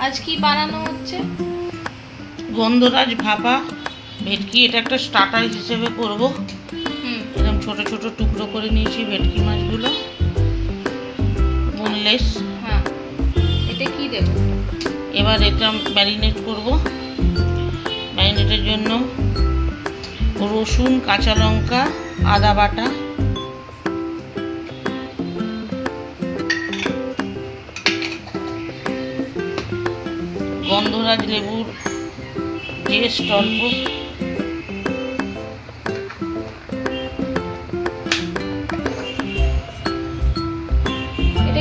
আজ কি বানানো হচ্ছে? গন্ধরাজ ভাপা ভেটকি। এটা একটা স্টার্টার হিসেবে করব। এরকম ছোট ছোট টুকরো করে নিয়েছি ভেটকি মাছগুলো, বোনলেস। হ্যাঁ, এতে কি দেব? এবার এটা ম্যারিনেট করব। ম্যারিনেটের জন্য রসুন, কাঁচা লঙ্কা, আদা বাটা, গন্ধরাজ লেবুর পেস্ট অল্প,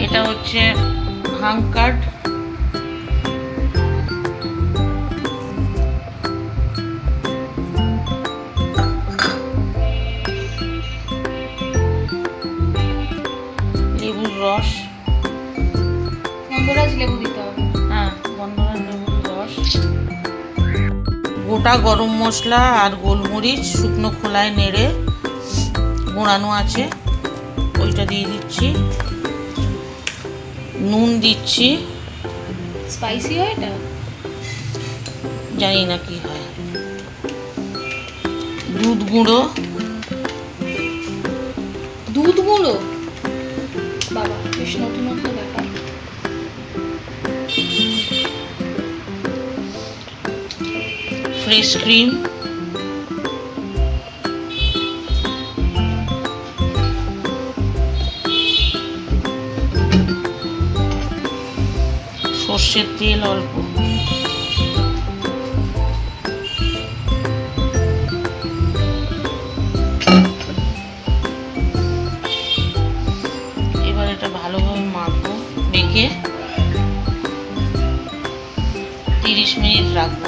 এটা হচ্ছে হাঙ্কার্ড, লেবুর রস, গন্ধরাজ লেবু দিতে হবে। হ্যাঁ গন্ধরাজ লেবুর রস, গোটা গরম মশলা আর গোলমরিচ শুকনো খোলায় নেড়ে গোড়ানো আছে, ওইটা দিয়ে দিচ্ছি। নুন দিচ্ছি। স্পাইসি হয় এটা? জানি না কি হয়। দুধ গুঁড়ো, দুধ গুঁড়ো, বাবা বেশ নতুনত্ব ব্যাপার। ফ্রেশ ক্রিম, সর্ষের তেল অল্প, এবার এটা ভালোভাবে মাখবো, মেখে 30 মিনিট রাখবো।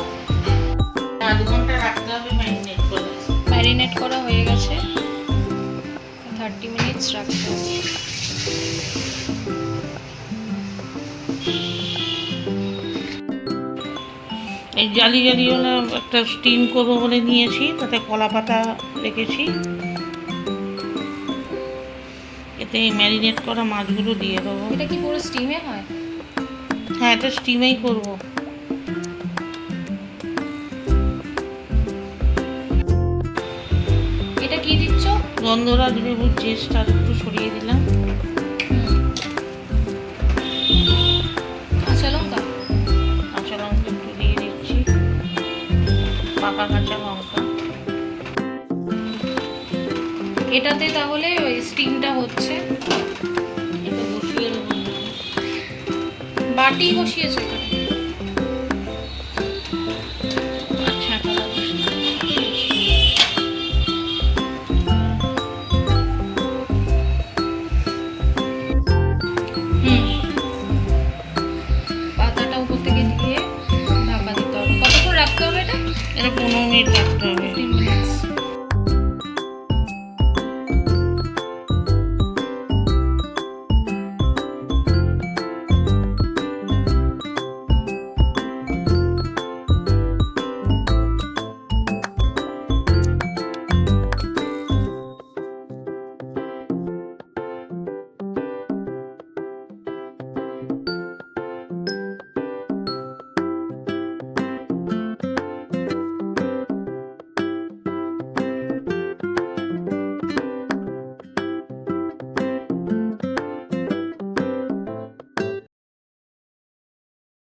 আধ ঘন্টা রাখতে হবে ম্যারিনেট করে। ম্যারিনেট করা হয়ে গেছে, 30 মিনিটস রাখতে হবে। এই জালি জালিওয়ালা একটা স্টিম করবো বলে নিয়েছি, তাতে কলা পাতা রেখেছি। এতে ম্যারিনেট করা মাছগুলো দিয়ে দেবো। এটা কি পুরো স্টিমে হয়? হ্যাঁ, এটা স্টিমেই করবো। এটা কি দিচ্ছ? গন্ধরাজ লেবুর পেস্ট আর একটু সরিয়ে দিলাম। কাঁচা লঙ্কা, কাঁচা লঙ্কা একটু দিয়ে দিচ্ছি, পাকা কাঁচা লঙ্কা। এটাতে তাহলে ওই স্টিমটা হচ্ছে। এটা বসিয়ে দেবো। বাটি বসিয়েছো এখানে? আচ্ছা, পাতাটা উপর থেকে দিয়ে ঢাকা দিতে হবে। কতক্ষণ রাখতে হবে এটা? এটা 15 মিনিট রাখতে হবে।